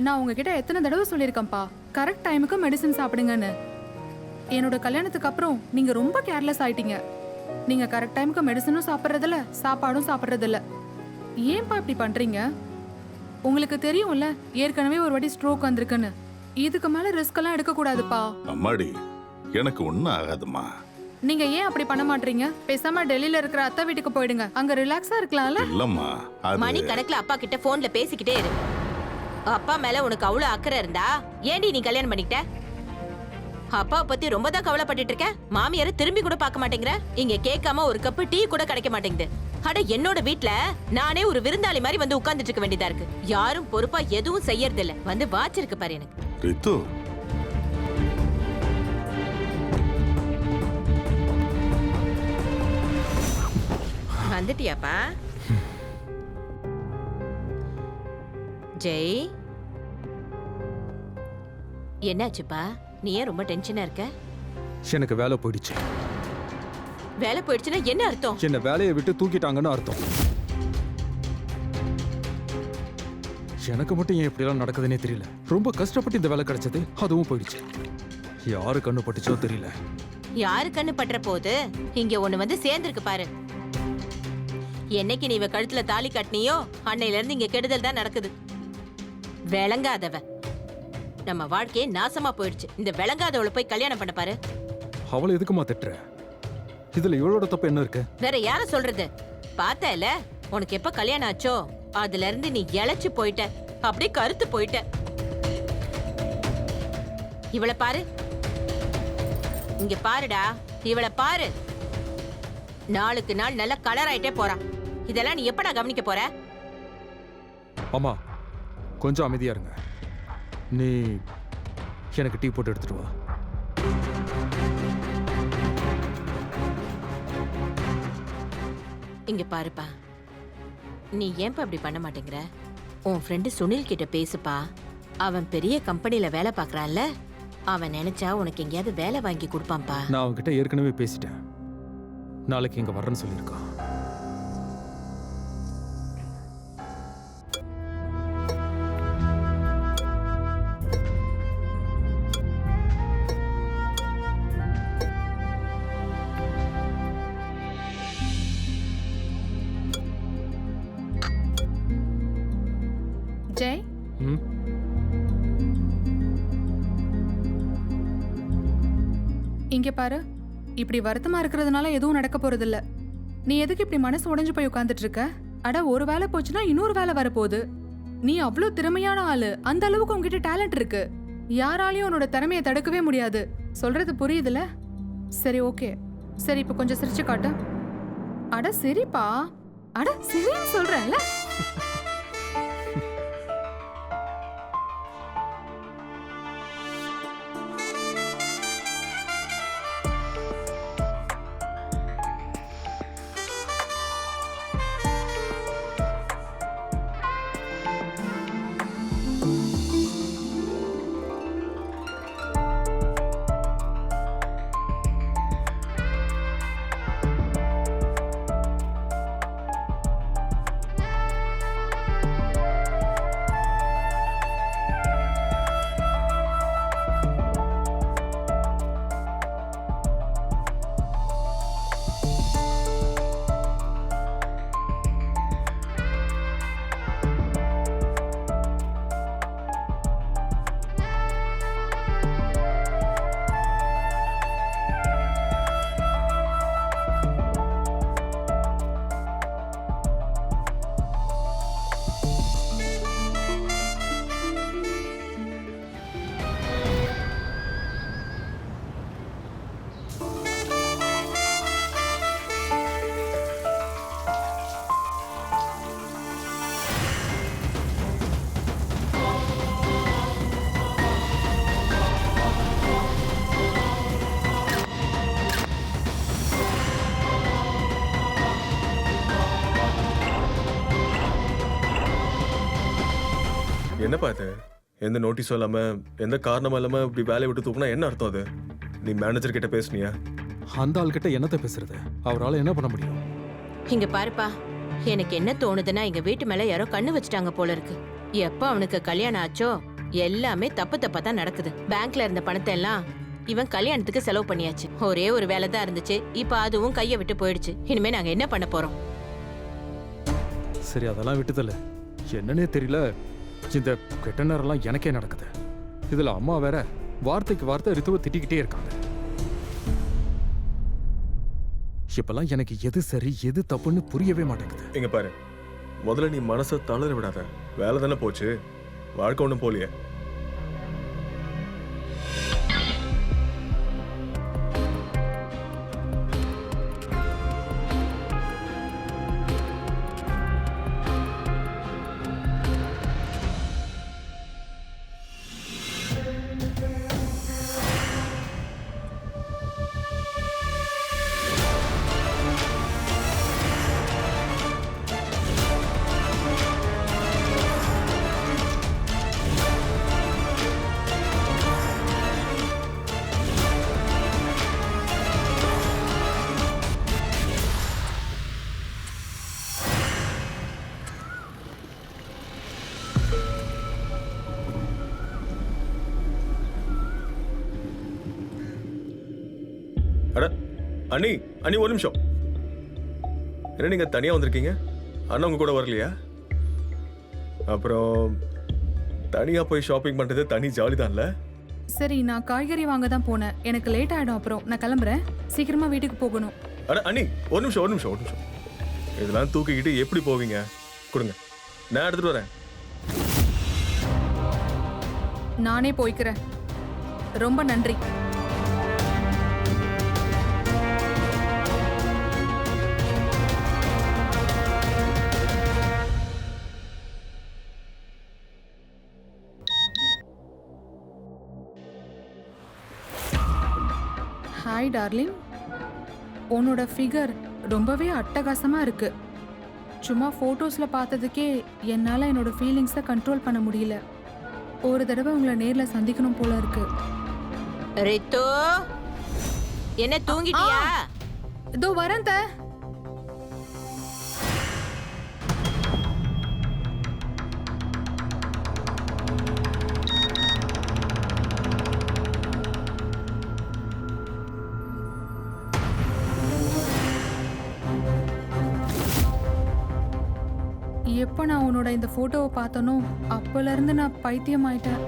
நான் உங்ககிட்ட எத்தனை தடவை சொல்லியிருக்கேன்ப்பா, கரெக்ட் டைமுக்கு மெடிசன் சாப்பிடுங்கன்னு. என்னோட கல்யாணத்துக்கு அப்புறம் நீங்க ரொம்ப கேர்லெஸ் ஆயிட்டீங்க. நீங்க கரெக்ட் டைமுக்கு மெடிசனும் சாப்பிட்றதில்ல, சாப்பாடும் சாப்பிட்றதில்ல. ஏன்பா இப்படி பண்றீங்க? உங்களுக்கு தெரியும்ல ஏற்கனவே ஒரு வாட்டி ஸ்ட்ரோக் வந்திருக்குன்னு. இதுக்கு மேல ரிஸ்க் எல்லாம் எடுக்க கூடாதுப்பா. அம்மாடி, எனக்கு ஒண்ணும் ஆகாதுமா. நீங்க ஏன் அப்படி பண்ண மாட்டீங்க? பேசாம டெல்லியில இருக்கிற அத்தை வீட்டுக்கு போயிடுங்க, அங்க ரிலாக்ஸா இருக்கலாம்ல. இல்லம்மா, மணி கணக்குல அப்பா கிட்ட போன்ல பேசிக்கிட்டே இரு. அப்பா மேல உனக்கு அவ்வளவு அக்கறை இருந்தா ஏண்டி நீ கல்யாணம் பண்ணிக்கிட்ட? அப்பாவை பத்தி ரொம்ப தான் கவலைப்பட்டுட்டு இருக்க. மாமியார திரும்பி கூட பார்க்க மாட்டேங்கிற. இங்க கேட்காம ஒரு கப்பு டீ கூட கிடைக்க மாட்டேங்குது. அட, என்னோட வீட்ல நானே ஒரு விருந்தாளி மாதிரி வந்து உட்கார்ந்துட்டு இருக்க வேண்டியதா இருக்கு. யாரும் பொறுப்பா எதுவும் செய்யறது இல்ல. வந்து வாச்சிருக்கு பாரு எனக்கு. ரித்து, வந்துட்டியாப்பா? ஜெய், என்னாச்சுப்பா? நீ ஏன் ரொம்ப டென்ஷனா இருக்க? எனக்கு வேலை போயிடுச்சு. வேலை போயிடுச்சுன்னா என்ன அர்த்தம்? என்ன வேலையை விட்டு தூக்கிட்டாங்கன்னு அர்த்தம். எனக்கு மட்டும் ஏன் இப்படிலாம் நடக்குதுன்னே தெரியல. ரொம்ப கஷ்டப்பட்டு இந்த வேலை கிடைச்சது, அதுவும் போயிடுச்சு. யாரு கண்ணு பட்டுச்சோ தெரியல. யாரு கண்ணு பற்ற போது இங்க ஒண்ணு வந்து சேர்ந்திருக்கு பாரு. என்னைக்கு நீ இவ கழுத்துல தாலி கட்டினியோ அன்னையில இருந்து இங்க கெடுதல் தான் நடக்குது. விளங்காதவ. நம்ம வாழ்க்கையே நாசமா போயிடுச்சு. இந்த விளங்காதவளை போய் கல்யாணம் பண்ண பாரு. அவளை எதுக்குமா திட்டுற? இதுல இவளோட தப்பு என்ன இருக்கு? வேற யார சொல்றது? பார்த்தல, உனக்கு எப்ப கல்யாணம் ஆச்சோ அதுல இருந்து நீ இழைச்சு போயிட்ட. அப்படியே கருத்து போயிட்ட. இவளை பாரு, இங்க பாருடா, இவளை பாரு. நாளுக்கு நாள் நல்ல கலர் ஆயிட்டே போறான். இதெல்லாம் நீ எப்படா கவனிக்க போற? அம்மா, கொஞ்சம் அமைதியா இருங்க. நீ எனக்கு டீ போட்டு எடுத்துட்டு வா. இங்க பாருப்பா, நீ ஏன்பா அப்படி பண்ண மாட்டேங்கிற? உன் ஃப்ரெண்டு சுனில் கிட்ட பேசுப்பா. அவன் பெரிய கம்பெனில வேலை பார்க்கறான்ல, அவன் நினைச்சா உனக்கு எங்கேயாவது வேலை வாங்கி கொடுப்பான்ப்பா. நான் அவன்கிட்ட ஏற்கனவே பேசிட்டேன். நாளைக்கு இங்க வர்றேன்னு சொல்லியிருக்கான். ஜெய், இங்க பாரு, இப்படி வருத்தமா இருக்கிறதுனால எதுவும் நடக்க போறது இல்ல. நீ எதுக்கு இப்படி மனசு உடைஞ்சு போய் உட்கார்ந்துட்டு இருக்க? அட, ஒரு வேலை போச்சுன்னா இன்னொரு வேலை வரப்போகுது. நீ அவ்வளோ திறமையான ஆளு. அந்த அளவுக்கு உன்கிட்ட டேலண்ட் இருக்கு. யாராலையும் உன்னோட திறமையை தடுக்கவே முடியாது. சொல்றது புரியுதுல? சரி, ஓகே. சரி, இப்ப கொஞ்சம் சிரிச்சு காட்டு. அட சரிப்பா, அட சரின்னு சொல்றேன்ல. என்னப்பா இது? எந்த நோட்டீஸும் இல்லாம எந்த காரணமும் இல்லாம இப்படி வேலையை விட்டு தூக்குனா என்ன அர்த்தம் அது? நீ மேனேஜர் கிட்ட பேசுனியா? அந்த ஆள் கிட்ட என்னத்த பேசுறது? அவரால் என்ன பண்ண முடியும்? இங்க பாருப்பா, எனக்கு என்ன தோணுதுன்னா எங்க வீட்டு மேல யாரோ கண்ணு வச்சுட்டாங்க போல இருக்கு. எப்ப அவனுக்கு கல்யாணம் ஆச்சோ எல்லாமே தப்பு தப்பா தான் நடக்குது. பேங்க்ல இருந்த பணத்தை எல்லாம் இவன் கல்யாணத்துக்கு செலவு பண்ணியாச்சு. ஒரே ஒரு வேலை தான் இருந்துச்சு, இப்ப அதுவும் கைய விட்டு போயிடுச்சு. இனிமே நாங்க என்ன பண்ண போறோம்? சரி அதெல்லாம் விட்டுதல்ல, என்னன்னே தெரியல, இந்த கெட்ட நேரம்லாம் எனக்கே நடக்குது. இதுல அம்மா வேற வார்த்தைக்கு வார்த்தை ரித்துவை திட்டிக்கிட்டே இருக்காங்க. இப்பெல்லாம் எனக்கு எது சரி எது தப்புன்னு புரியவே மாட்டேங்குது. இங்க பாரு, முதல்ல நீ மனசை தளர விடாத. வேலை தானே போச்சு, வாழ்க்கை ஒன்றும் போலியே. அட அண்ணி, அண்ணி ஒரு நிமிஷம். என்ன நீங்க தனியா வந்திருக்கீங்க? அண்ணா உங்க கூட வரலையா? அப்புறம் தனியா போய் ஷாப்பிங் பண்றது தனி ஜாலி தான்ல. சரி, நான் காய்கறி வாங்க தான் போனேன். எனக்கு லேட் ஆயிடும். அப்புறம் நான் கிளம்புறேன். சீக்கிரமா வீட்டுக்கு போகணும். அட அண்ணி ஒரு நிமிஷம் ஒரு நிமிஷம் ஒரு நிமிஷம். இதெல்லாம் தூக்கிக்கிட்டு எப்படி போவீங்க? கொடுங்க, நான் எடுத்துட்டு வரேன். நானே போய்க்கிறேன். ரொம்ப நன்றி. ஹாய் டார்லிங், உன்னோட ஃபிகர் ரொம்பவே அட்டகாசமா இருக்கு. சும்மா ஃபோட்டோஸ்ல பார்த்ததுக்கே என்னால் என்னோட ஃபீலிங்ஸை கண்ட்ரோல் பண்ண முடியல. ஒரு தடவை உங்களை நேர்ல சந்திக்கணும் போல இருக்கு. ரித்து, என்ன தூங்கிட்டியா? இதோ வரேன் த. எப்போ நான் உன்னோட இந்த போட்டோவை பார்த்தனோ அப்பல இருந்து நான் பைத்தியம் ஆயிட்டேன்.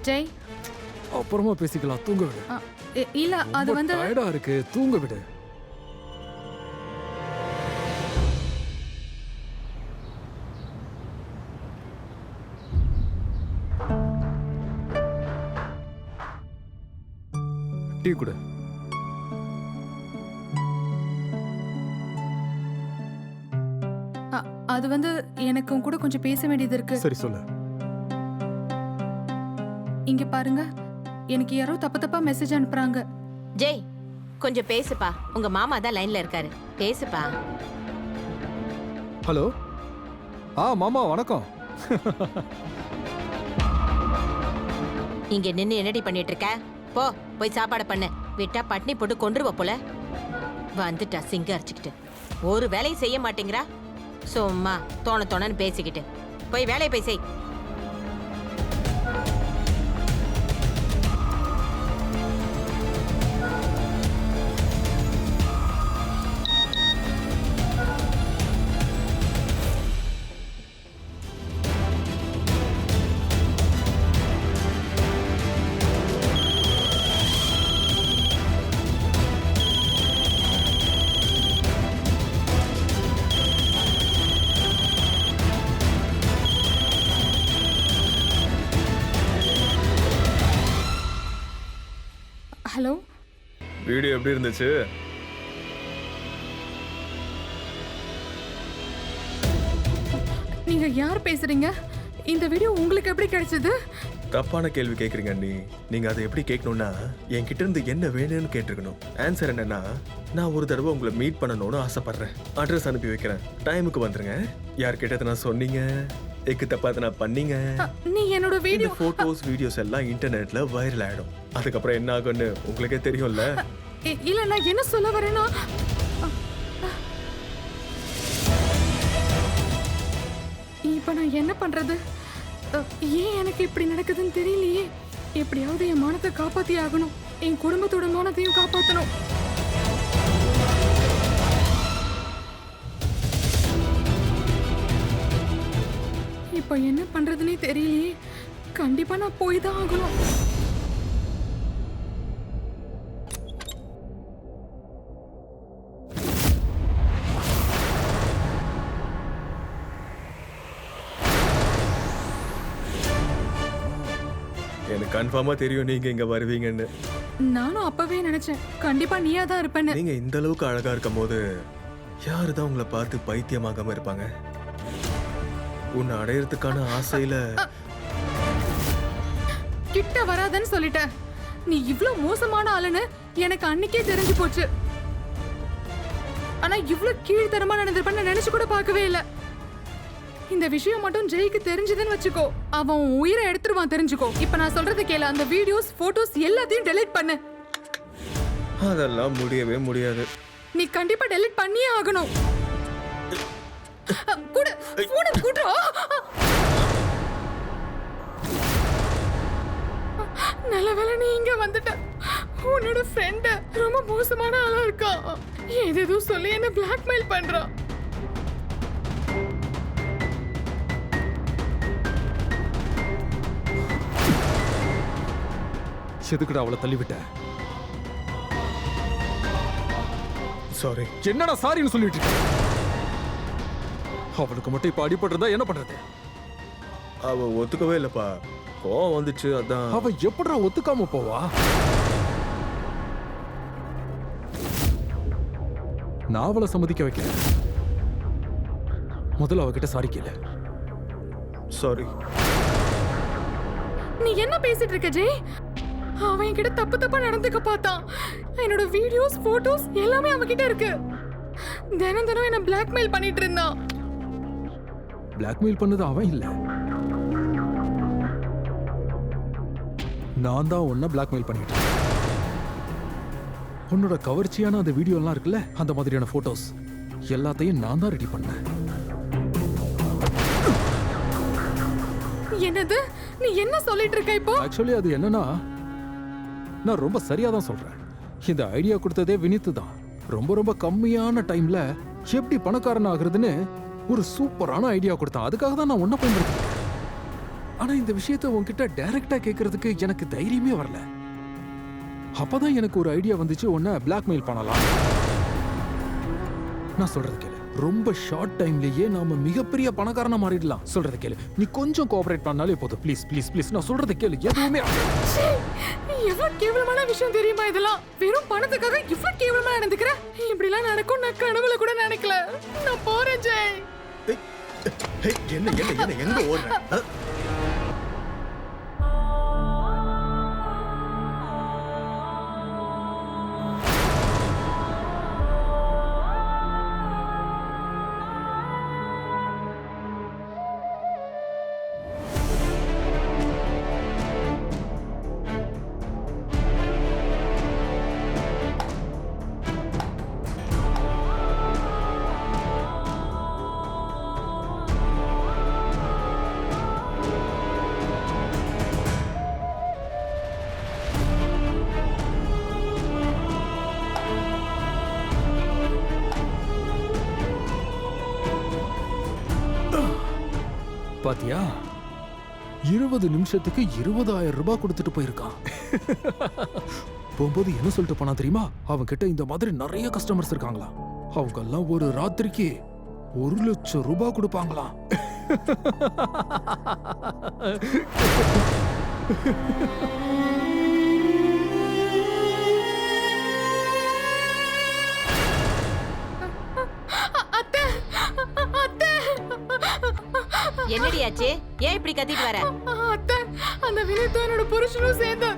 ஜெய், அப்புறமா பேசிக்கலாம், தூங்க விடு. இல்ல அது வந்து டயர்டா இருக்கு, தூங்க விடு. டீ குடு. அது வந்து எனக்கும் கூட கொஞ்சம் பேச வேண்டியது இருக்கு. சரி சொல்லு. இங்க பாருங்க, எனக்கு யாரோ தப்பா மெசேஜ் அனுப்புறாங்க. ஜெய், கொஞ்சம் பேசுப்பா. உங்க மாமா தான் லைன்ல இருக்காரு, பேசுப்பா. ஹலோ. மாமா வணக்கம். இங்க நின்னு என்னடி பண்ணிட்டு இருக்க? போ போய் சாப்பாடு பண்ணு. விட்டா பட்னி போட்டு கொன்றுவ போல. வந்துட்டா சிங்க அரைச்சுக்கிட்டு. ஒரு வேலையும் செய்ய மாட்டேங்கிறா. சும்மா தோணன்னு பேசிக்கிட்டு. போய் வேலையை போய் செய். ஹலோ. வீடியோ எப்படி இருந்துச்சு? நீங்க யார் பேசுறீங்க? இந்த வீடியோ உங்களுக்கு எப்படி கிடைச்சது? தப்பான கேள்வி கேட்குறீங்க அண்ணி. நீங்க அதை எப்படி கேட்கணும்னா, என்கிட்ட இருந்து என்ன வேணும்னு கேட்டிருக்கணும். ஆன்சர் என்னன்னா, நான் ஒரு தடவை உங்களை மீட் பண்ணணும்னு ஆசைப்படுறேன். அட்ரஸ் அனுப்பி வைக்கிறேன், டைமுக்கு வந்துருங்க. யார்கிட்ட நான் சொன்னீங்க, எக்கு தப்பா நான் பண்ணீங்க. நீ என்னோட வீடியோ போட்டோஸ் வீடியோஸ் எல்லாம் இன்டர்நெட்ல வைரல் ஆயிடும். அதுக்கப்புறம் என்ன ஆகும்னு உங்களுக்கே தெரியும்ல. இல்ல, நான் என்ன சொல்ல வரேன்னா இப்ப நான் என்ன பண்றது? ஏன் எனக்கு இப்படி நடக்குதுன்னு தெரியலையே. எப்படியாவது என் மானத்தை காப்பாத்தி ஆகணும். என் குடும்பத்தோட மானத்தையும் காப்பாத்தணும். இப்ப என்ன பண்றதுன்னே தெரியலையே. கண்டிப்பா நான் போய் தான் ஆகணும். எனக்கு கன்ஃபார்மா தெரியும் நீங்க இங்க வருவீங்கன்னு. நானும் அப்பவே நினைச்சேன் கண்டிப்பா நீயா தான் இருப்பேன்னு. நீங்க இந்த அளவுக்கு அழகா இருக்கும் போது யாருதான் உங்களை பார்த்து பைத்தியமாகாம இருப்பாங்க? உன்னை அடையறதுக்கான ஆசையில கிட்ட வராதன்னு சொல்லிட்டேன். நீ இவ்ளோ மோசமான ஆளுன்னு எனக்கு அன்னைக்கே தெரிஞ்சு போச்சு. ஆனா இவ்ளோ கீழ்த்தரமா நடந்திருப்பேன்னு நினைச்சு கூட பார்க்கவே இல்ல. இந்த விஷயம் மட்டும் ஜெய்க்கு தெரிஞ்சதுன்னு வச்சுக்கோ, அவன் உன் உயிரை எடுத்துருவான். தெரிஞ்சுக்கோ. இப்ப நான் சொல்றது கேளு. அந்த வீடியோஸ் போட்டோஸ் எல்லாத்தையும் டெலீட் பண்ணு. அதெல்லாம் முடியவே முடியாது. நீ கண்டிப்பா டெலீட் பண்ணியே ஆகணும். கூட போன கூட்றா. நல்ல வேளை நீ இங்க வந்துட்ட. உன்னோட ஃப்ரெண்ட் ரொம்ப மோசமான ஆளா இருக்கா. ஏதேதோ சொல்லி என்ன பிளாக்மெயில் பண்றான். எதுக்குடா அவளை தள்ளிவிட்ட? சாரி. என்னடா சாரின்னு சொல்லிட்டு இருக்க? அவளுக்கு மட்டும் இப்ப அடிபட்டுறதா என்ன பண்றது? அவ ஒத்துக்கவே இல்லப்பா. கோவம் வந்துச்சு அதான். அவ எப்படிடா ஒத்துக்காம போவா? நான் அவளை சம்மதிக்க வைக்கிறேன். முதல்ல அவகிட்ட சாரி கேளு. சாரி. நீ என்ன பேசிட்டு இருக்க ஜெய்? அவன் என்கிட்ட தப்பு தப்பா நடந்துக்க பார்த்தான். என்னோட வீடியோஸ் போட்டோஸ் எல்லாமே அவன்கிட்ட இருக்கு. தினம் தினம் என்ன பிளாக்மெயில் பண்ணிட்டு இருந்தான். பிளாக்மெயில் பண்ணது அவன் இல்ல, நான் தான் உன்னை பிளாக்மெயில் பண்ணிட்டு இருக்கேன். உன்னோட கவர்ச்சியான அந்த வீடியோ எல்லாம் இருக்குல்ல, அந்த மாதிரியான போட்டோஸ் எல்லாத்தையும் நான் தான் ரெடி பண்ணேன். என்னது? நீ என்ன சொல்லிட்டு இருக்க இப்போ? ஆக்சுவலி அது என்னன்னா, நான் ரொம்ப சரியா தான் சொல்றேன். இந்த ஐடியா கொடுத்ததே வினித்து தான். ரொம்ப ரொம்ப கம்மியான டைம்ல எப்படி பணக்காரன் ஆகுறதுன்னு ஒரு சூப்பரான ஐடியா கொடுத்தான். அதுக்காக தான் நான் ஒன்ன பயன்படுத்திட்டேன். ஆனா இந்த விஷயத்தை உன்கிட்ட டைரக்டா கேட்கறதுக்கு எனக்கு தைரியமே வரல. அப்பதான் எனக்கு ஒரு ஐடியா வந்துச்சு, உன்னை பிளாக்மெயில் பண்ணலாம். நான் சொல்றது கேளு. ரொம்ப ஷார்ட் டைம்லயே நாம மிகப்பெரிய பணக்காரனா மாறிடலாம். சொல்றது கேளு. நீ கொஞ்சம் கோஆபரேட் பண்ணாலே போதும். ப்ளீஸ் ப்ளீஸ் ப்ளீஸ், நான் சொல்றது கேளு. எதுவுமே எவ்வளவு கேவலமான விஷயம் தெரியுமா இதெல்லாம்? வெறும் பணத்துக்காக இவ்வளவு கேவலமா நடந்துக்கிற? இப்படி எல்லாம் நடக்கும் நான் கனவுல கூட நினைக்கல. நான் போறேன் ஜெய். என்ன என்ன என்ன எங்க ஓடுற? பாத்தியா, 20 நிமிஷத்துக்கு 20,000 ரூபாய் கொடுத்துட்டு போயிருக்கான். போகும்போது என்ன சொல்லிட்டு போனா தெரியுமா? அவங்க கிட்ட இந்த மாதிரி நிறைய கஸ்டமர்ஸ் இருக்காங்களா. அவங்க எல்லாம் ஒரு ராத்திரிக்கு 1 லட்சம் ரூபாய் கொடுப்பாங்களா. என்னடி ஆச்சு? ஏன் இப்படி கத்திட்டு வர? அத்தை, அந்த வினிதா என்னோட புருஷனும் சேர்ந்து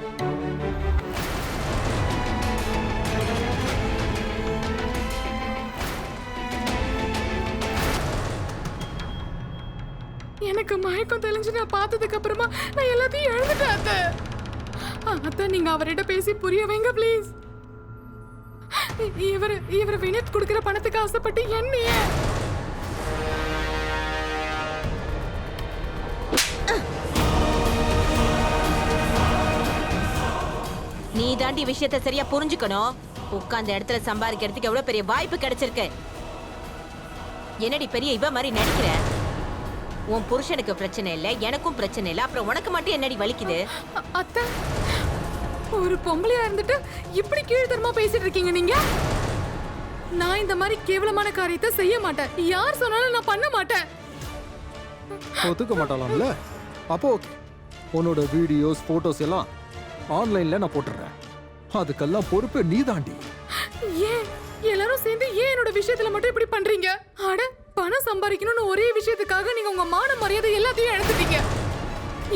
எனக்கு மயக்கம் தெளிஞ்சு நான் பார்த்ததுக்கு அப்புறமா நான் எல்லாத்தையும் எழுந்துட்டேன். அத்தை, அத்தை நீங்க அவர்கிட்ட பேசி புரிய வைங்க ப்ளீஸ். இவர் வினித் கொடுக்கிற பணத்துக்கு ஆசைப்பட்டு என்னையே நீ தாண்டி விஷயத்த சரியா புரிஞ்சுக்கணும். உட்கார்ந்த இடத்துல சம்பாதிக்கிறதுக்கு எவ்வளவு பெரிய வாய்ப்பு கிடைச்சிருக்கு. என்னடி பெரிய இவ மாதிரி நடிக்கிற? உன் புருஷனுக்கு பிரச்சனை இல்ல, எனக்கும் பிரச்சனை இல்ல, அப்புறம் உனக்கு மட்டும் என்னடி வலிக்குது? அத்தை, ஒரு பொம்பளையா இருந்துட்டு இப்படி கீழ்த்தரமா பேசிட்டு இருக்கீங்க நீங்க. நான் இந்த மாதிரி கேவலமான காரியத்தை செய்ய மாட்டேன். யார் சொன்னாலும் நான் பண்ண மாட்டேன். ஒத்துக்க மாட்டாளாம்ல? அப்போ ஓகே, உன்னோட வீடியோஸ் போட்டோஸ் எல்லாம் ஆன்லைன்ல நான் போட்டுறேன். அதுக்கெல்லாம் பொறுப்பு நீ தாண்டி. ஏன் எல்லாரும் சேர்ந்து ஏன் என்னோட விஷயத்துல மட்டும் இப்படி பண்றீங்க? அட, பணம் சம்பாதிக்கணும்னு ஒரே விஷயத்துக்காக நீங்க உங்க மான மரியாதை எல்லாத்தையும் எடுத்துட்டீங்க.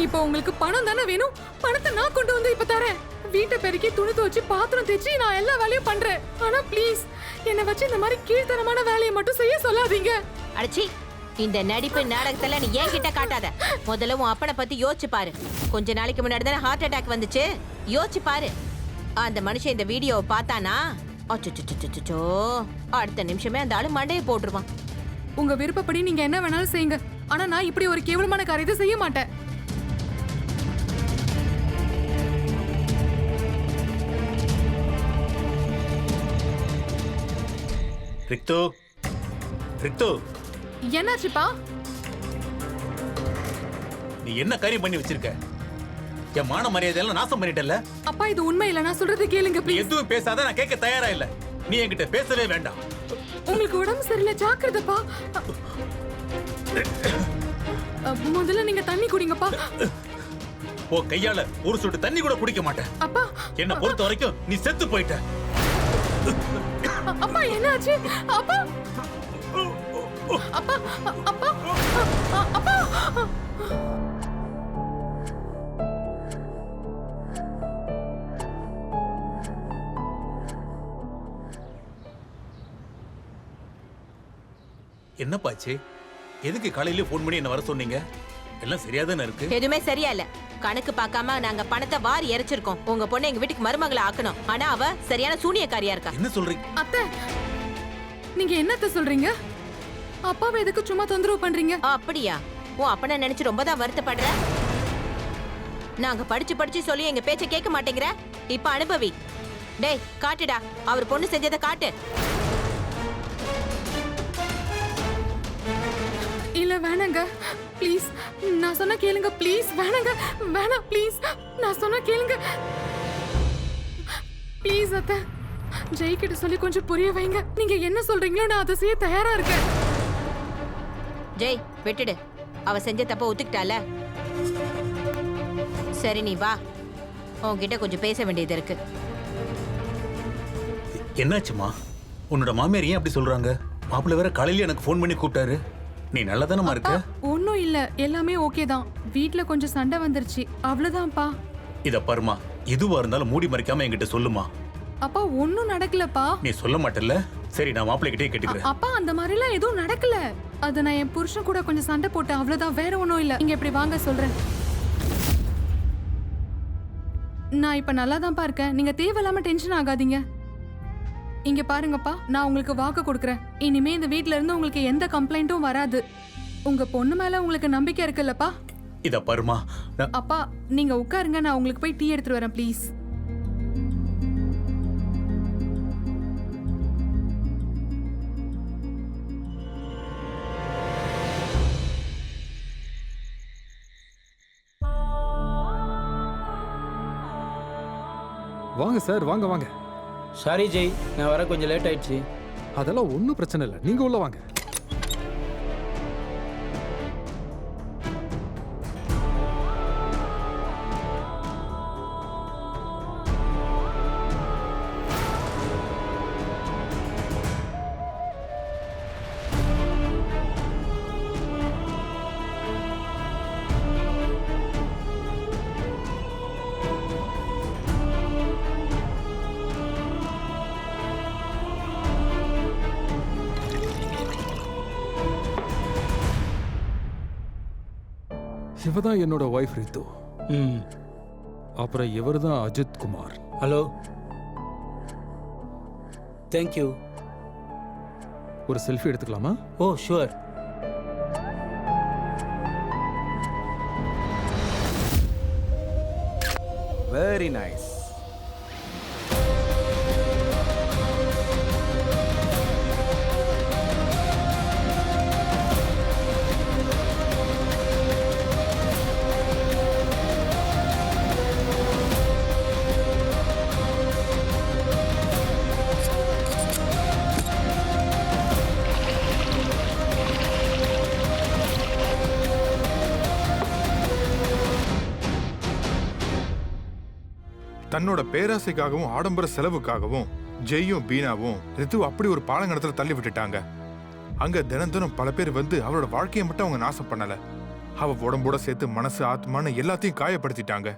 இப்போ உங்களுக்கு பணம் தானே வேணும். பணத்தை நான் கொண்டு வந்து இப்ப தரேன். வீட்டை பெருக்கி துணி துவச்சு பாத்திரம் தேய்ச்சி நான் எல்லா வேலையும் பண்றேன். ஆனா ப்ளீஸ் என்னை வச்சு இந்த மாதிரி கீழ்த்தரமான வேலையை மட்டும் செய்ய சொல்லாதீங்க. அடச்சி, இந்த நடிப்பு நாடகத்துல நீ ஏன் கிட்ட காட்டாத. முதல்ல உன் அப்பனை பத்தி யோசிச்சு பாரு. கொஞ்ச நாளைக்கு முன்னாடி தானே ஹார்ட் அட்டாக் வந்துச்சு. யோசிச்சு பாரு. அந்த மனுஷன் இந்த வீடியோவை பார்த்தானா, அச்சோ, அடுத்த நிமிஷமே அந்த ஆளு மண்டையை போட்டுருவான். உங்க விருப்பப்படி நீங்க என்ன வேணாலும் செய்யுங்க. ஆனா நான் இப்படி ஒரு கேவலமான காரியத்தை செய்ய மாட்டேன். ரிக்து, ரிக்து, என்னாச்சுப்பா? நீ என்ன காரியம் பண்ணி வச்சிருக்க? என் மான மரியாதையெல்லாம் நாசம் பண்ணிட்டல. அப்பா, இது உண்மை இல்ல. நான் சொல்றது கேளுங்க நீ ப்ளீஸ். எதுவும் பேசாத, நான் கேட்க தயாரா இல்ல. நீ என்கிட்ட பேசவே வேண்டாம். உங்களுக்கு உடம்பு சரியில்லை, ஜாக்கிரதைப்பா. முதல்ல நீங்க தண்ணி குடிங்கப்பா. ஓ கையால ஒரு சொட்டு தண்ணி கூட குடிக்க மாட்டேன். அப்பா, என்ன பொறுத்த வரைக்கும் நீ செத்து போயிட்ட. அப்பா என்னாச்சு? அப்பா, அப்பா, அப்பா, அப்பா. என்னப்பாச்சு? எதுக்கு காலையில போன் பண்ணி என்ன வர சொன்னீங்க? எல்லாம் சரியா தானே இருக்கு? எதுவுமே சரியா இல்ல. கணக்கு பார்க்காம நாங்க பணத்தை வாரி இறைச்சிருக்கோம். உங்க பொண்ணு எங்க வீட்டுக்கு மருமகளை ஆக்கணும். ஆனா அவ சரியான சூனியக்காரியா இருக்கா. என்ன சொல்றீங்க? அத்தை, நீங்க என்னத்த சொல்றீங்க? அப்பாவை எதுக்கு சும்மா தொந்தரவு பண்றீங்க? அப்படியா? உன் அப்பனை நினைச்சு ரொம்ப தான் வருத்தப்படுற. நாங்க படிச்சு படிச்சு சொல்லி எங்க பேச்ச கேட்க மாட்டேங்கிற. இப்ப அனுபவி. டேய் காட்டுடா, அவர் பொண்ணு செஞ்சதை காட்டு. இல்ல வேணாங்க, ப்ளீஸ். நான் சொன்னா கேளுங்க ப்ளீஸ். வேணாங்க, வேணாம் ப்ளீஸ். நான் சொன்னா கேளுங்க ப்ளீஸ். அத்தை, ஜெய் கிட்ட சொல்லி கொஞ்சம் புரிய வைங்க. நீங்க என்ன சொல்றீங்களோ நான் அதை செய்ய தயாரா இருக்கேன். ஜெய் விட்டுடு. அவ செஞ்ச தப்ப ஒத்துக்கிட்டால. சரி நீ வா, உன்கிட்ட கொஞ்சம் பேச வேண்டியது இருக்கு. என்னாச்சுமா? உன்னோட மாமியார் ஏன் அப்படி சொல்றாங்க? மாப்பிள்ளை வேற காலையில எனக்கு ஃபோன் பண்ணி கூப்பிட்டாரு. நீ நல்லதானமா இருக்க? ஒன்னும் இல்ல, எல்லாமே ஓகே தான். வீட்ல கொஞ்சம் சண்டை வந்துருச்சு, அவ்வளவுதான்ப்பா. இத பாருமா, எதுவா இருந்தாலும் மூடி மறைக்காம என்கிட்ட சொல்லுமா. அப்பா, ஒன்னும் நடக்கலப்பா. நீ சொல்ல மாட்டல்ல? சரி, நான் மாப்பிள்ளை கிட்டே கேட்டுக்கிறேன். அப்பா, அந்த மாதிரி எல்லாம் எதுவும் நடக்கல. அது நான் என் புருஷன் கூட கொஞ்சம் சண்டை போட்டேன், அவ்வளவுதான். வேற ஒன்னும் இல்ல. இங்க இப்படி வாங்க சொல்றேன். நான் இப்ப நல்லாதான்ப்பா இருக்கேன். நீங்க தேவையில்லாம டென்ஷன் ஆகாதீங்க. இங்க பாருங்கப்பா, நான் உங்களுக்கு வாக்கு கொடுக்கறேன். இனிமே இந்த வீட்ல இருந்து உங்களுக்கு எந்த கம்ப்ளைண்ட்டும் வராது. உங்க பொண்ணு மேல உங்களுக்கு நம்பிக்கை இருக்குல்லப்பா? இத பாருமா, அப்பா நீங்க உட்காருங்க, நான் உங்களுக்கு போய் டீ எடுத்துட்டு வரேன் ப்ளீஸ். வாங்க சார், வாங்க வாங்க. சாரி ஜெய், நான் வர கொஞ்சம் லேட் ஆயிடுச்சு. அதெல்லாம் ஒன்றும் பிரச்சனை இல்லை, நீங்க உள்ள வாங்க. இவதான் என்னோட ஒய்ஃப் ரித்து. அப்புறம் இவர் தான் அஜித் குமார். Hello, thank you. ஒரு செல்ஃபி எடுத்துக்கலாமா? Oh sure. Very nice. தன்னோட பேராசைக்காகவும் ஆடம்பர செலவுக்காகவும் ஜெய்யும் பீனாவும் ரித்து அப்படி ஒரு பாலங்கணத்துல தள்ளி விட்டுட்டாங்க. அங்க தினம் தினம் பல பேர் வந்து அவளோட வாழ்க்கையை மட்டும் அவங்க நாசம் பண்ணல, அவ உடம்போட சேர்த்து மனசு ஆத்மான்னு எல்லாத்தையும் காயப்படுத்திட்டாங்க.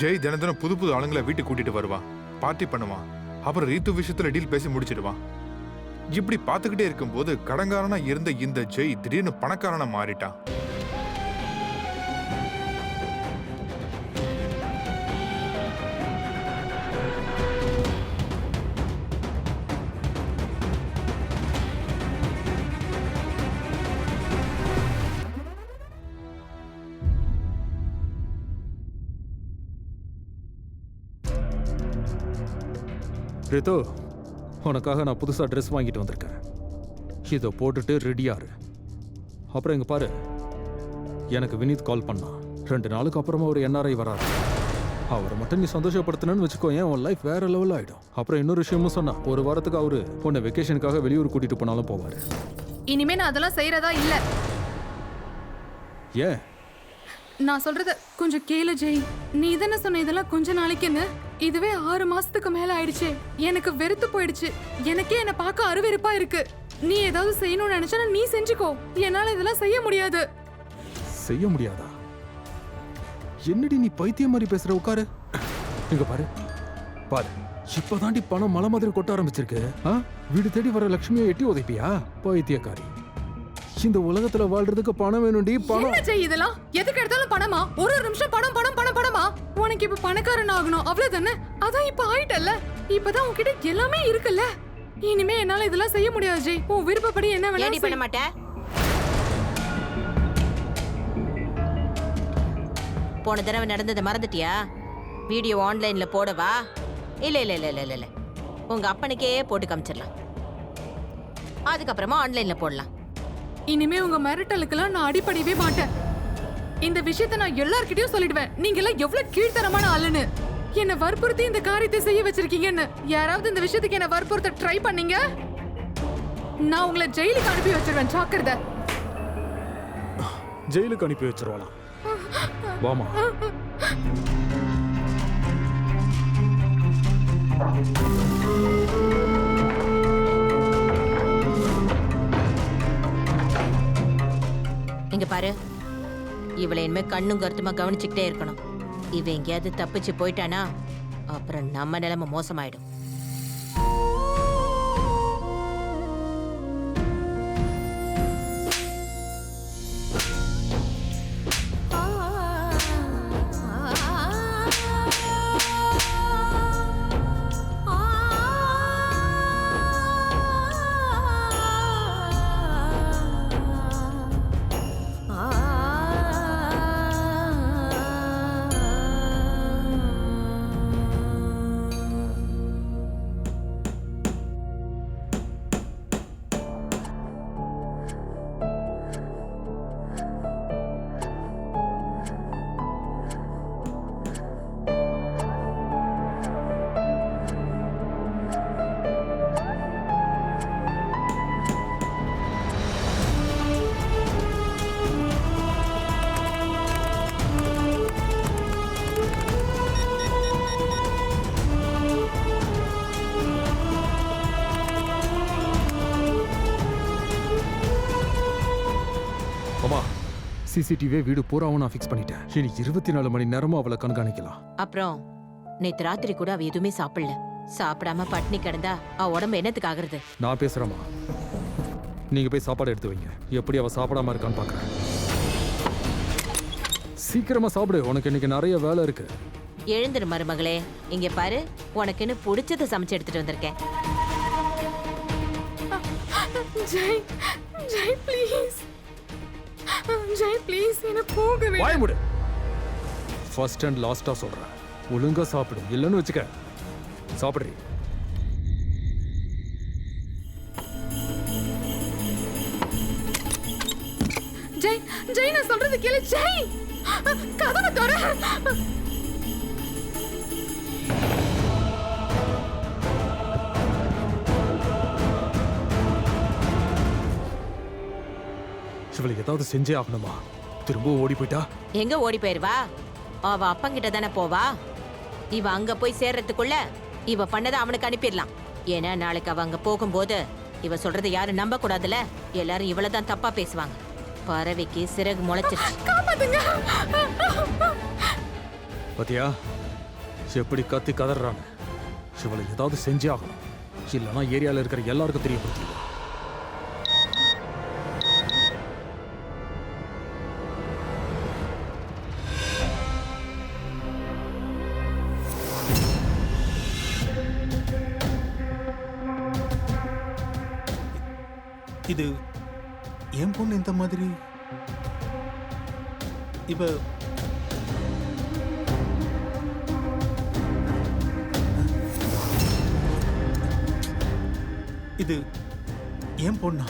ஜெய் தினம் தினம் புது புது ஆளுங்களை வீட்டுக்கு கூட்டிட்டு வருவான், பார்ட்டி பண்ணுவான், அப்புறம் ரீத்து விஷயத்துல டீல் பேசி முடிச்சிடுவான். இப்படி பார்த்துக்கிட்டே இருக்கும்போது கடங்காரனா இருந்த இந்த ஜெய் திடீர்னு பணக்காரனா மாறிட்டான். ரித்து, உனக்காக நான் புதுசாக ட்ரெஸ் வாங்கிட்டு வந்திருக்கேன். இதை போட்டுட்டு ரெடியாரு. அப்புறம் இங்கே பாரு, எனக்கு வினீத் கால் பண்ணான். 2 நாளுக்கு அப்புறமா ஒரு NRI வராரு. அவரை மட்டும் நீ சந்தோஷப்படுத்தினு வச்சுக்கோ, ஏன் உன் லைஃப் வேற லெவல் ஆகிடும். அப்புறம் இன்னொரு விஷயமும் சொன்னான், 1 வாரத்துக்கு அவரு உன்னை வெக்கேஷனுக்காக வெளியூர் கூட்டிட்டு போனாலும் போவார். இனிமே நான் அதெல்லாம் செய்யறதா இல்ல. ஏன்? நான் சொல்றத கொஞ்சம் கேளு ஜெய். நீ தானே சொன்ன இதெல்லாம் கொஞ்ச நாளைக்குன்னு. இதுவே 6 மாசத்துக்கு மேல ஆயிடுச்சு. எனக்கு வெறுத்து போயிடுச்சு. எனக்கே என்ன பார்க்க அருவெறுப்பா இருக்கு. நீ ஏதாவது செய்யணும்னு நினைச்சா நீ செஞ்சுக்கோ. என்னால இதெல்லாம் செய்ய முடியாது. செய்ய முடியாதா? என்னடி நீ பைத்தியம் மாதிரி பேசுற? உட்காரு. இங்க பாரு பாரு, இப்பதாண்டி பணம் மலை மாதிரி கொட்ட ஆரம்பிச்சிருக்கு. வீடு தேடி வர லட்சுமியை எட்டி உதைப்பியா? பைத்தியக்காரி. இந்த உலகத்துல வாழ்றதுக்கு பணம் வேணும்டி. பணம் என்ன ஜெய் இதெல்லாம்? எதுக்கு எடுத்தாலும் பணமா? ஒரு நிமிஷம் பணம் பணம் பணம் பணமா? உனக்கு இப்ப பணக்காரன் ஆகணும் அவ்வளவுதானே? அதான் இப்ப ஆயிட்டல்ல. இப்பதான் உன்கிட்ட எல்லாமே இருக்குல்ல. இனிமே என்னால இதெல்லாம் செய்ய முடியாது ஜெய். உன் விருப்பப்படி என்ன ஏன் நீ வேணாலும் பண்ண மாட்ட? போன தடவை நடந்ததை மறந்துட்டியா? வீடியோ ஆன்லைன்ல போடவா? இல்ல இல்ல இல்ல இல்ல இல்ல, உங்க அப்பனுக்கே போட்டு காமிச்சிடலாம். அதுக்கப்புறமா ஆன்லைன்ல போடலாம். இனிமே உங்க மிரட்டலுக்கெல்லாம் நான் அடிபடிவே மாட்டேன். இந்த விஷயத்த நான் எல்லார்கிட்டயும் சொல்லிடுவேன். நீங்க எல்லாம் எவ்வளவு கீழ்த்தரமான ஆளுன்னு. என்ன வற்புறுத்தி இந்த காரியத்தை செய்ய வச்சிருக்கீங்கன்னு. யாராவது இந்த விஷயத்துக்கு என்ன வற்புறுத்த ட்ரை பண்ணீங்க, நான் உங்களை ஜெயிலுக்கு அனுப்பி வச்சிருவேன். ஜாக்கிரதை. ஜெயிலுக்கு அனுப்பி வச்சிருவாளாம். வாமா. இங்க பாரு, இவளை இனிமே கண்ணும் கருத்துமா கவனிச்சுக்கிட்டே இருக்கணும். இவ எங்கேயாவது தப்பிச்சு போயிட்டானா அப்புறம் நம்ம நிலைமை மோசமாயிடும். சிசிடிவி வீடு பூராவும் நான் ஃபிக்ஸ் பண்ணிட்டேன். இனி 24 மணி நேரமும் அவளை கண்காணிக்கலாம். அப்புறம் நேத்து ராத்திரி கூட அவ எதுவுமே சாப்பிடல. சாப்பிடாம பட்னி கிடந்தா அவ உடம்பு என்னத்துக்கு ஆகுறது? நான் பேசுறேம்மா, நீங்க போய் சாப்பாடு எடுத்து வைங்க. எப்படி அவ சாப்பிடாம இருக்கான்னு பாக்குறேன். சீக்கிரமா சாப்பிடு, உனக்கு இன்னைக்கு நிறைய வேலை இருக்கு. எழுந்துரு மருமகளே. இங்க பாரு, உனக்குன்னு பிடிச்சத சமைச்சு எடுத்துட்டு வந்திருக்கேன். ஜெய், ஜெய் ப்ளீஸ். ஜெய் ப்ளீஸ், என்ன போக விடு. வாய் மூடு. ஃபர்ஸ்ட் அண்ட் லாஸ்டா சொல்றேன், ஒழுங்கா சாப்பிடு. இல்லன்னு வச்சுக்க. சாப்பிடுறீ? ஜெய், ஜெய் நான் சொல்றது கேளு. ஜெய், கதவை திற. இவளை ஏதாவது செஞ்சே ஆகணுமா? திரும்ப ஓடி போயிட்டா? எங்க ஓடி போயிருவா? அவ அப்பங்கிட்ட தானே போவா. இவ அங்க போய் சேர்றதுக்குள்ள இவ பண்ணதை அவனுக்கு அனுப்பிடலாம். ஏன்னா நாளைக்கு அவ அங்க போகும்போது இவ சொல்றதை யாரும் நம்ப கூடாதுல. எல்லாரும் இவளதான் தப்பா பேசுவாங்க. பறவைக்கு சிறகு முளைச்சிருச்சு. பாத்தியா எப்படி கத்தி கதறான? இவளை ஏதாவது செஞ்சே ஆகணும், இல்லைன்னா ஏரியால இருக்கிற எல்லாருக்கும் தெரியப்படுத்தி. இது என் பொண்ணு இந்த மாதிரி இவ இது என் பொண்ணா?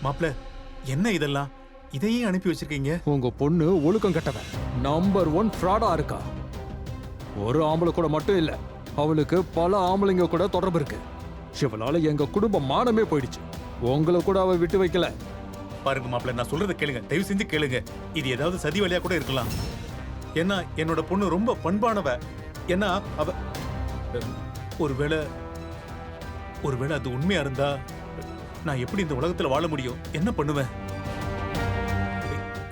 மாப்ள, என்ன இதெல்லாம்? இதையே அனுப்பி வச்சிருக்கீங்க? உங்க பொண்ணு ஒழுக்கம் கெட்டவன், நம்பர் 1 ஃப்ராடா இருக்கா. ஒரு ஆம்பளை கூட மட்டும் இல்ல, அவளுக்கு பல ஆம்பளைங்க கூட தொடர்பு இருக்கு. இவளால எங்க குடும்ப மானமே போயிடுச்சு. உங்களை கூட அவ விட்டு வைக்கல. பாருங்க மாப்ள, நான் சொல்றத கேளுங்க, தயவு செஞ்சு கேளுங்க. இது ஏதாவது சதி வழியா கூட இருக்கலாம். ஏன்னா என்னோட பொண்ணு ரொம்ப பண்பானவ. ஏன்னா அவ ஒருவேளை அது உண்மையா இருந்தா நான் எப்படி இந்த உலகத்துல வாழ முடியும்? என்ன பண்ணுவேன்?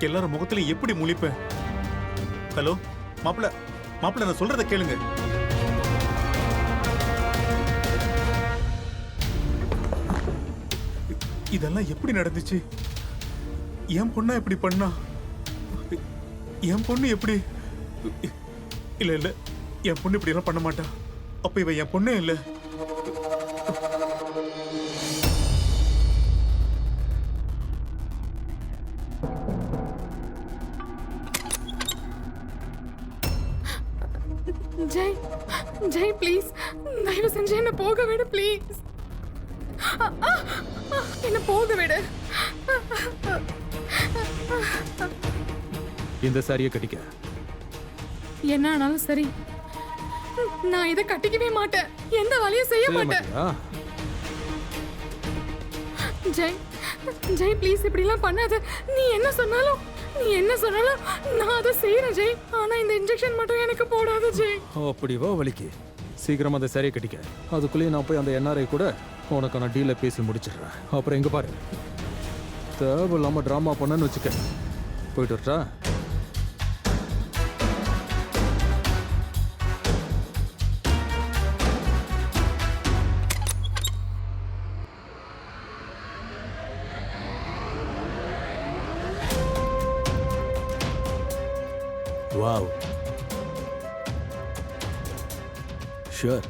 எல்லாரும் முகத்திலையும் எப்படி முழிப்பேன்? ஹலோ மாப்ள, நான் சொல்றத கேளுங்க. இதெல்லாம் எப்படி நடந்துச்சு? என் பொண்ணா இப்படி பண்ணா? என் பொண்ணு எப்படி? இல்ல என் பொண்ணு இப்படி எல்லாம் பண்ண மாட்டா. அப்ப இவ என் பொண்ணே இல்ல. ஜெய், ஜெய் ப்ளீஸ், தயவு செஞ்சு என்ன போக விடு ப்ளீஸ். என்ன போக விடு. இந்த சாரியை கட்டிக்க. என்ன ஆனாலும் சரி, நான் இதை கட்டிக்கவே மாட்டேன். எந்த வேலையும் செய்ய மாட்டேன். மாட்டியா? ஜெய், ஜெய் ப்ளீஸ் இப்படிலாம் பண்ணாத. நீ என்ன சொன்னாலும் நான் அதை செய்யறேன் ஜெய். ஆனா இந்த இன்ஜெக்ஷன் மட்டும் எனக்கு போடாத ஜெய். அப்படி வா வலிக்கு. சீக்கிரம் அந்த சாரியை கட்டிக்க. அதுக்குள்ளேயே நான் போய் அந்த NRI கூட உனக்கு நான் டீலை பேசி முடிச்சிடுறேன். அப்புறம் எங்க பாரு, தேவையில்லாம டிராமா பண்ணன்னு வச்சுக்க. போயிட்டு வரட்டா? Wow, sure.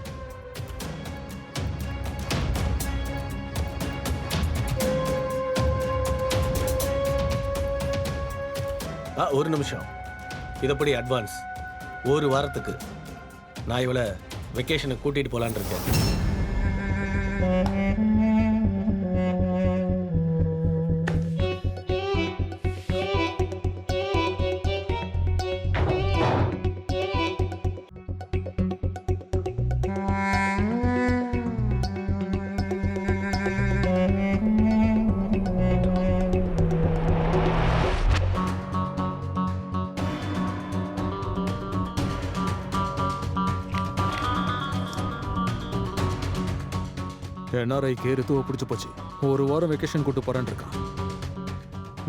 ஒரு நிமிஷம். இதப்படி அட்வான்ஸ் 1 வாரத்துக்கு. நான் இவளை வெக்கேஷனுக்கு கூட்டிட்டு போலான்னு இருக்கேன். NRIக்கு ரித்துவை பிடிச்சு போச்சு. 1 வாரம் வெக்கேஷன் கூட்டு போறேன்னு இருக்கான்.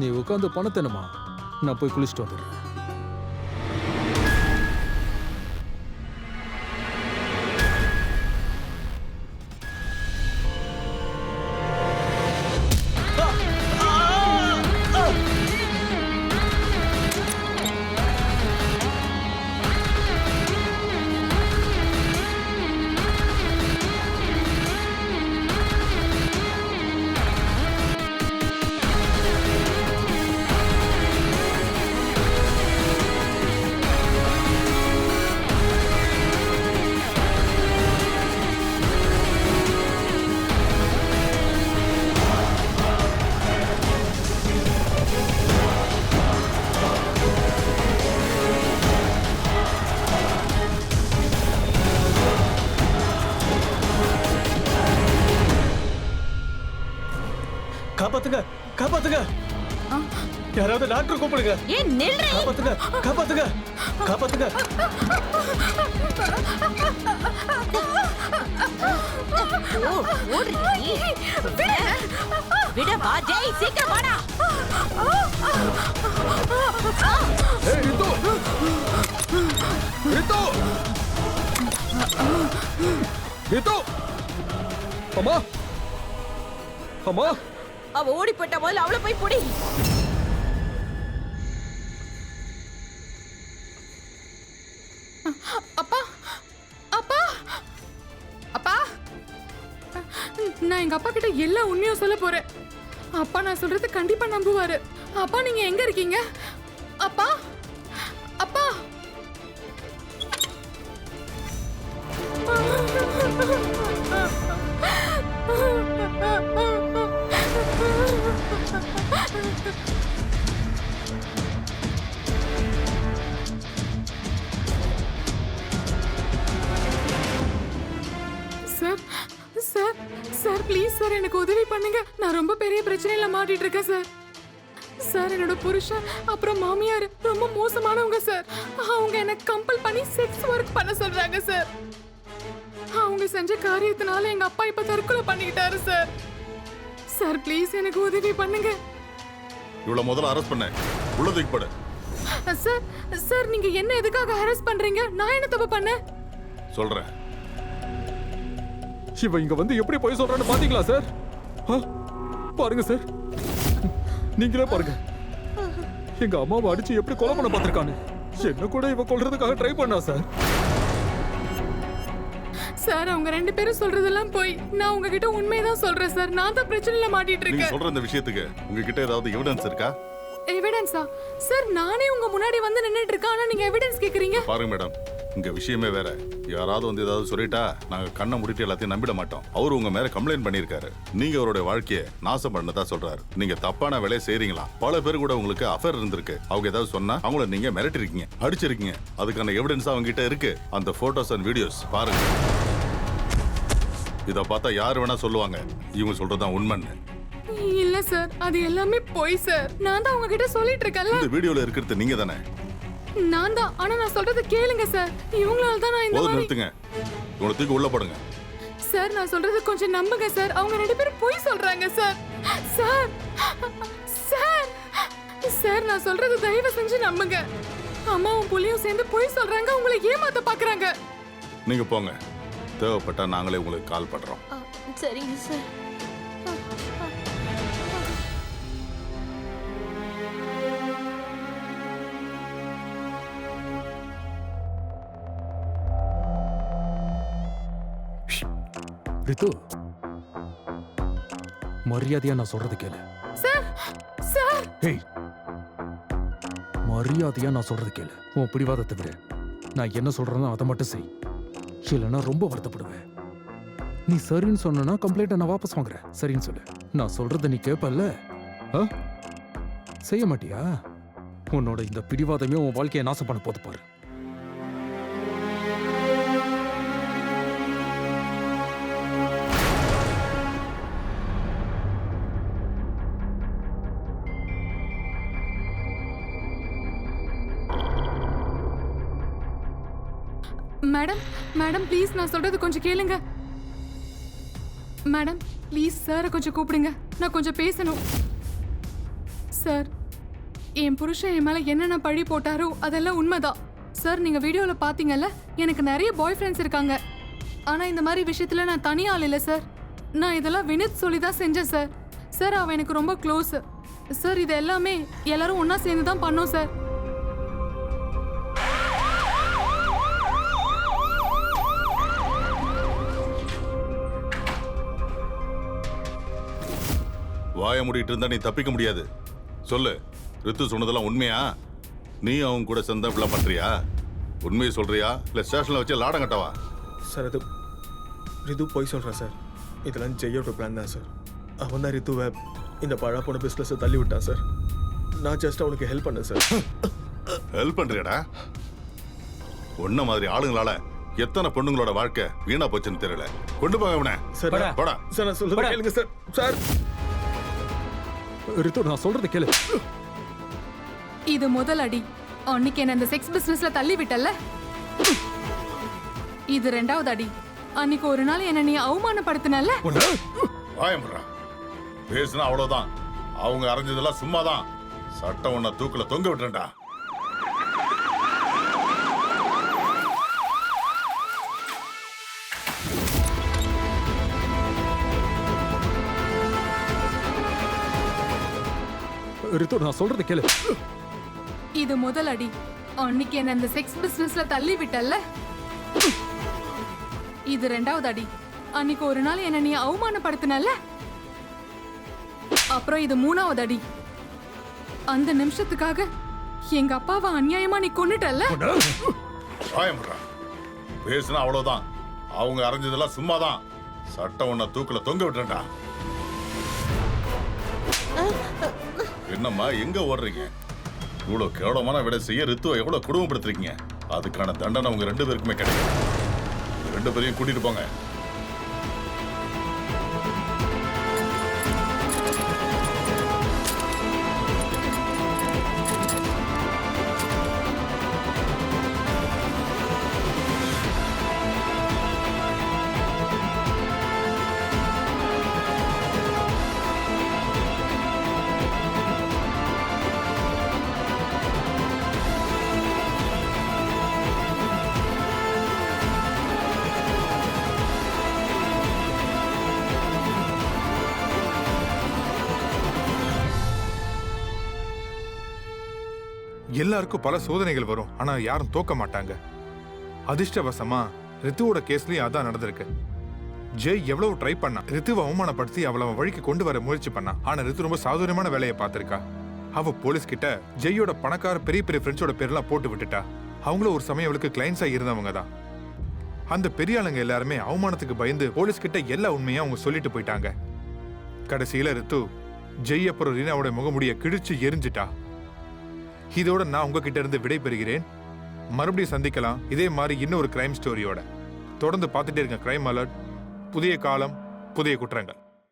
நீ உட்காந்து பணத்தேனுமா, நான் போய் குளிச்சுட்டு வந்துடுறேன். காப்பாத்துங்க காப்பாத்துங்க யாராவது டாக்டர் கூப்பிடுங்க ஏன் நில்றீ? காப்பாத்துங்க காப்பாத்துங்க காப்பாத்துங்க ஓ, ஓடுறீ. விட வா ஜெய், சீக்கிரம் வாடா. ஏய் ரித்து ரித்து ரித்து அம்மா அம்மா அவ ஓடி போயிட்ட போது அவளை போய் புடி. அப்பா அப்பா அப்பா நான் எங்க அப்பா கிட்ட எல்லா உண்மையும் சொல்ல போறேன். அப்பா நான் சொல்றது கண்டிப்பா நம்புவாரு. அப்பா நீங்க எங்க இருக்கீங்க? அப்பா அப்பா sir sir sir please sir எனக்கு உதவி பண்ணுங்க. நான் ரொம்ப பெரிய பிரச்சனையில மாட்டிட்டு இருக்கேன் சார். சார் என்னோட புருஷன் அப்புறம் மாமியார் ரொம்ப மோசமானவங்க சார். அவங்க என்ன கம்பல் பண்ணி செக்ஸ் ஒர்க் பண்ண சொல்றாங்க சார். அவங்க செஞ்ச காரியத்தினால எங்க அப்பா இப்ப தற்கொலை பண்ணிக்கிட்டாரு சார். சார் ப்ளீஸ் எனக்கு உதவி பண்ணுங்க. இவ்வளவு முதல்ல அரெஸ்ட் பண்ண உள்ள தூக்கி போடு. சார் சார் நீங்க என்ன எதுக்காக ஹராஸ் பண்றீங்க? நான் என்ன தப்பு பண்ணேன்? சொல்றேன். இவ இங்க வந்து எப்படி போய் சொல்றான்னு பாத்தீங்களா சார்? பாருங்க சார், நீங்களே பாருங்க. எங்க அம்மாவை அடிச்சு எப்படி கொலை பண்ண பார்த்திருக்கான்னு. என்ன கூட இவ கொல்றதுக்காக ட்ரை பண்ணா சார். சார் அவங்க ரெண்டு பேரும் சொல்றதெல்லாம் போய். நான் உங்ககிட்ட உண்மையதான் சொல்றேன் சார். நான் தான் பிரச்சனையில மாட்டிட்டு நீங்க இருக்கேன். சொல்ற இந்த விஷயத்துக்கு உங்ககிட்ட ஏதாவது எவிடன்ஸ் இருக்கா? எவிடன்ஸா? சார் நானே உங்க முன்னாடி வந்து நின்னுட்டு இருக்கேன். ஆனா நீங்க எவிடன்ஸ் கேக்குறீங்க? பாருங்க மேடம், இங்க விஷயமே வேற. யாராவது வந்து ஏதாவது சொல்லிட்டா நாங்க கண்ணை முடிட்டு எல்லாத்தையும் நம்பிட மாட்டோம். அவரு உங்க மேல கம்ப்ளைண்ட் பண்ணிருக்காரு. நீங்க அவருடைய வாழ்க்கையை நாசம் பண்ணதா சொல்றாரு. நீங்க தப்பான வேலையை செய்றீங்களா? பல பேர் கூட உங்களுக்கு அஃபேர் இருந்திருக்கு. அவங்க ஏதாவது சொன்னா அவங்கள நீங்க மிரட்டிருக்கீங்க, அடிச்சிருக்கீங்க. அதுக்கான எவிடன்ஸ் அவங்க கிட்ட இருக்கு. அந்த போட்டோஸ் அண்ட் வீடியோஸ் பாருங்க. இத பார்த்தா யாரு வேணா சொல்லுவாங்க இவங்க சொல்றதுதான் உண்மைன்னு. இல்ல சார், அது எல்லாமே பொய் சார். நான் தான் உங்ககிட்ட சொல்லிட்டு இருக்கேன்ல. இந்த வீடியோல இருக்கிறது நீங்க தானே? நான் தான். ஆனா நான் சொல்றது கேளுங்க சார். இவங்களால தான் நான் இந்த போதும், மாதிரி. நிறுத்துங்க. இவங்களை தூக்கி உள்ள போடுங்க. சார் நான் சொல்றது கொஞ்சம் நம்புங்க சார். அவங்க ரெண்டு பேரும் பொய் சொல்றாங்க சார். சார் சார் சார் நான் சொல்றது தயவு செஞ்சு நம்புங்க. அம்மாவும் புள்ளியும் சேர்ந்து பொய் சொல்றாங்க. உங்களை ஏமாத்த பாக்குறாங்க. நீங்க போங்க. தேவைப்பட்டா நாங்களே உங்களுக்கு கால் பண்றோம். சரிங்க சார். ரித்து, மரியாதையா நான் சொல்றது கேளு. சார் சார் ஏய், மரியாதையா நான் சொல்றது கேளு. உன் பிடிவாதத்தை விட நான் என்ன சொல்றேனோ அதை மட்டும் செய். இல்லைன்னா ரொம்ப வருத்தப்படுவேன். நீ சரின்னு சொன்னா கம்ப்ளைண்ட்டை நான் வாபஸ் வாங்குறேன். சரின்னு சொல்லு. நான் சொல்றதை நீ கேட்பல்ல? செய்ய மாட்டியா? உன்னோட இந்த பிடிவாதமே உன் வாழ்க்கையை நாசம் பண்ண போது பாரு. மேடம் மேடம் ப்ளீஸ் நான் சொல்றது கொஞ்சம் கேளுங்க. மேடம் ப்ளீஸ் சாரை கொஞ்சம் கூப்பிடுங்க. நான் கொஞ்சம் பேசணும். சார் என் புருஷன் என் மேல என்னென்ன பழி போட்டாரோ அதெல்லாம் உண்மைதான் சார். நீங்க வீடியோல பாத்தீங்கல்ல, எனக்கு நிறைய பாய் ஃப்ரெண்ட்ஸ் இருக்காங்க. ஆனா இந்த மாதிரி விஷயத்துல நான் தனி ஆள் இல்லை சார். நான் இதெல்லாம் வினித் சொல்லி தான் செஞ்சேன் சார். சார் அவன் எனக்கு ரொம்ப க்ளோஸ் சார். இது எல்லாமே எல்லாரும் ஒண்ணா சேர்ந்து தான் பண்ணோம் சார். வாய மூடிட்டு இருந்தா நீ தப்பிக்க முடியாது. சொல்லு, ரித்து சொன்னதெல்லாம் உண்மையா? நீ அவங்க கூட சேர்ந்தா இப்படிலாம் பண்றியா? உண்மையை சொல்றியா இல்ல ஸ்டேஷன்ல வச்சு லாடம் கட்டவா? சார் அது ரிது போய் சொல்கிறேன் சார். இதெல்லாம் ஜெயோட பிளான் தான் சார். அவன் தான் ரித்துவை இந்த பழா போன பிஸ்னஸை தள்ளி விட்டான் சார். நான் ஜஸ்ட் அவனுக்கு ஹெல்ப் பண்ணேன் சார். ஹெல்ப் பண்றியாடா? உன்ன மாதிரி ஆளுங்களால எத்தனை பொண்ணுங்களோட வாழ்க்கை வீணா போச்சுன்னு தெரியல. கொண்டு போங்க அவனை. சார் போடா. சார் நான் சொல்றது கேளுங்க சார். சார் ரித்து நான் சொல்றது கேளு. இது முதல் அடி. அன்னைக்கு என்ன இந்த செக்ஸ் பிசினஸ்ல தள்ளி விட்டல்ல. இது ரெண்டாவது அடி. அன்னைக்கு ஒரு நாள் என்ன நீ அவமானப்படுத்தினல்ல. வாயம்புறா பேசுனா அவ்வளவுதான். அவங்க அரைஞ்சதெல்லாம் சும்மாதான். சட்டம் உன்னை தூக்குல தொங்க விட்டுறா. ரித்து நான் சொல்றது கேளு. இது முதல் அடி. அன்னைக்கு என்ன இந்த செக்ஸ் பிசினஸ்ல தள்ளி விட்டல்ல. இது ரெண்டாவது அடி. அன்னைக்கு ஒரு நாள் என்ன நீ அவமானப்படுத்தினல்ல. அப்புறம் இது மூணாவது அடி. அந்த நிமிஷத்துக்காக எங்க அப்பாவை அநியாயமா நீ கொன்னுட்டல்ல. வாயம்புறா பேசுனா அவ்வளவுதான். அவங்க அரைஞ்சதெல்லாம் சும்மாதான். சட்டம் உன்னை தூக்குல தொங்க விட்டுறா. என்னம்மா எங்க ஓடுறீங்க? இவ்வளவு கேவலமான விட செய்ய ரித்துவை எவ்வளவு குடும்பப்படுத்துறீங்க? அதுக்கான தண்டனை உங்க 2 பேருக்குமே கிடைக்கும். 2 பேரையும் கூட்டிட்டு போங்க. எல்லாருக்கும் பல சோதனைகள் வரும், ஆனா யாரும் தோக்க மாட்டாங்க. அதிர்ஷ்டவசமா ரித்துவோட கேஸ்லயும் அதான் நடந்திருக்கு. ஜெய் எவ்வளவு ட்ரை பண்ணா, ரித்துவை அவமானப்படுத்தி அவளை அவன் வழிக்கு கொண்டு வர முயற்சி பண்ணா. ஆனா ரித்து ரொம்ப சாதுரியமான வேலையை பார்த்திருக்கா. அவ போலீஸ் கிட்ட ஜெய்யோட பணக்கார பெரிய பெரிய ஃப்ரெண்ட்ஸோட பேர்லாம் போட்டு விட்டுட்டா. அவங்களும் ஒரு சமயம் அவளுக்கு கிளைண்ட்ஸா இருந்தவங்க தான். அந்த பெரிய ஆளுங்க எல்லாருமே அவமானத்துக்கு பயந்து போலீஸ் கிட்ட எல்லா உண்மையும் அவங்க சொல்லிட்டு போயிட்டாங்க. கடைசியில ரித்து ஜெய் அப்புறம் ரீனாவோட முகமுடிய கிழிச்சு எரிஞ்சிட்டா. இதோட நான் உங்ககிட்ட இருந்து விடை பெறுகிறேன். மறுபடியும் சந்திக்கலாம் இதே மாதிரி இன்னொரு கிரைம் ஸ்டோரியோட. தொடர்ந்து பார்த்துட்டே இருங்க கிரைம் அலர்ட். புதிய காலம், புதிய குற்றங்கள்.